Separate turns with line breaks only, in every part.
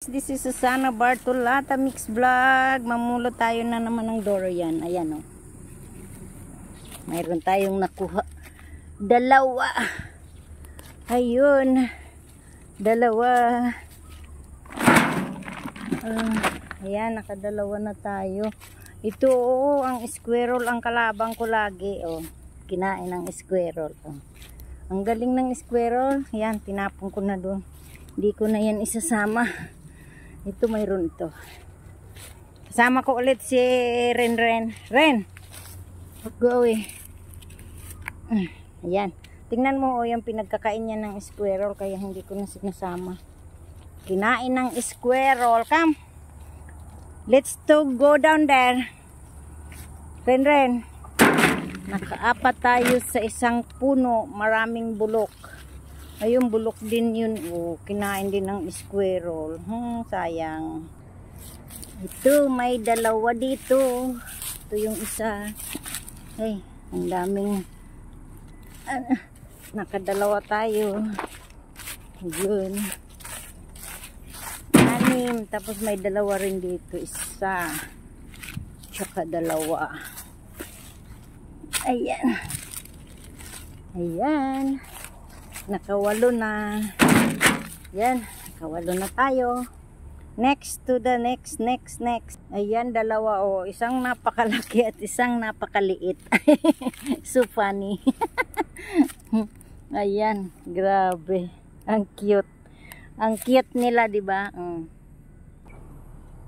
This is Susana Bartolata Mix Vlog. Mamulo tayo na naman ng durian. Ayan o. Mayroon tayong nakuha. Dalawa. Ayun. Dalawa. Ayan, nakadalawa na tayo. Ito ang squirrel ang kalabang ko lagi. Kinain ng squirrel. Ang galing ng squirrel. Ayan, tinapon ko na doon. Hindi ko na yan isasama. Ito mayroon ito. Kasama ko ulit si Ren. Ren! Go away. Ayan. Tingnan mo yung pinagkakain niya ng squirrel kaya hindi ko na sinasama. Kinain ng squirrel. Come. Let's go down there. Ren. Nakaapat tayo sa isang puno. Maraming bulok. Ayun, bulok din yun. Kinain din ng squirrel. Sayang. Ito, may dalawa dito. Ito yung isa. Ay, ang daming. Nakadalawa tayo. Yun. 6. Tapos may dalawa rin dito. Isa. Tsaka dalawa. Ayan. Ayan. Nakawalo na. Yan, nakawalo na tayo. Next to the next. Ayan, dalawa isang napakalaki at isang napakaliit. So funny. Ayan, grabe. Ang cute. Ang cute nila, 'di ba?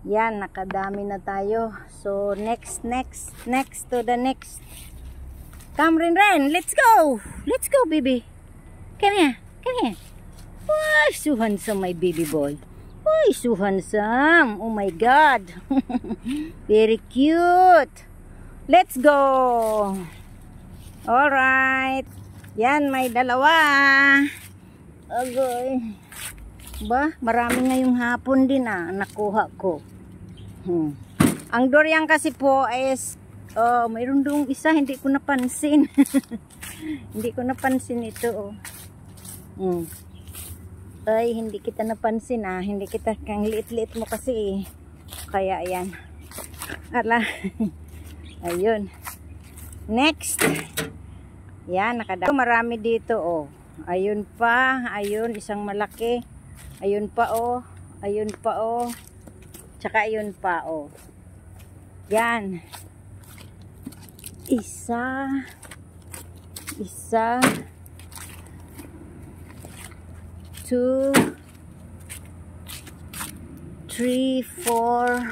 Yan, nakadami na tayo. So next to the next. Come Ren, let's go. Let's go, baby. Come here. Why, so handsome, my baby boy. Why, so handsome. Oh my God. Very cute. Let's go. Alright. Yan, may dalawa. Agoy. Ba, marami ngayong hapon din nakuha ko. Ang durian kasi po is, mayroon doong isa, hindi ko napansin. Hindi ko napansin ito. Ay, hindi kita napansin hindi kita, kang liit-liit mo kasi kaya ayan. Ala. Ayun. Next. Yan, nakadami. Marami dito Ayun pa, ayun, isang malaki. Ayun pa ayun pa tsaka ayun pa Yan. Isa 2 3 4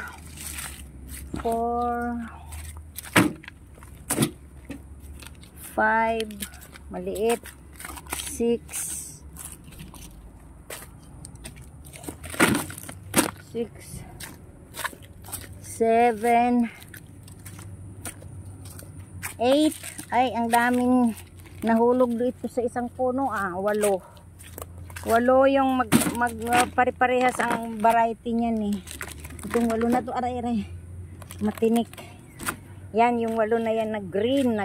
5 maliit 6 7 8. Ay, ang daming nahulog dito sa isang puno 8 yung pare-parehas ang variety niyan Itong 8 na to, aray. Matinik. Yan, yung 8 na yan na green.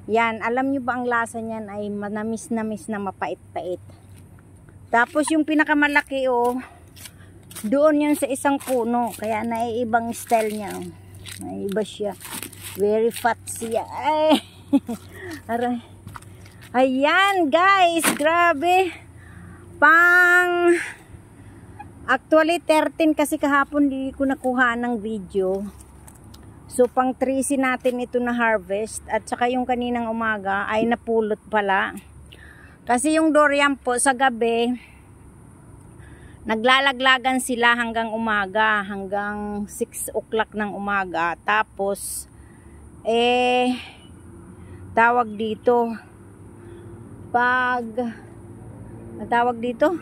Yan, alam nyo ba ang lasa niyan ay manamis-namis na mapait-pait. Tapos yung pinakamalaki doon yan sa isang puno. Kaya naiibang style niya. Naiiba siya. Very fat siya. Ay, aray. Ayan guys, grabe. Actually 13 kasi kahapon di ko nakuha ng video. So pang 13 natin ito na harvest. At saka yung kaninang umaga ay napulot pala. Kasi yung durian po sa gabi, naglalaglagan sila hanggang umaga. Hanggang 6 o'clock ng umaga. Tapos, tawag dito. Tawag dito,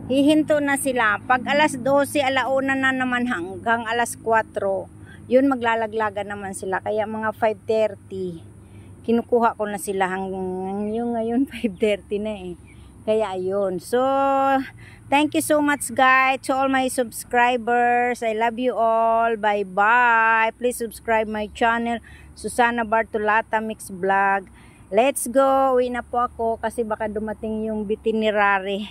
hihinto na sila. Pag alas 12, alauna na naman hanggang alas 4, yun maglalaglagan naman sila. Kaya mga 5:30, kinukuha ko na sila hanggang yung ngayon 5:30 na Kaya ayun. So, thank you so much guys to all my subscribers. I love you all. Bye-bye. Please subscribe my channel, Susana Bartolata Mix Vlog. Let's go. Uwi na po ako kasi baka dumating yung veterinary.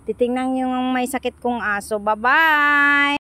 Titingnan yung may sakit kong aso. Bye-bye!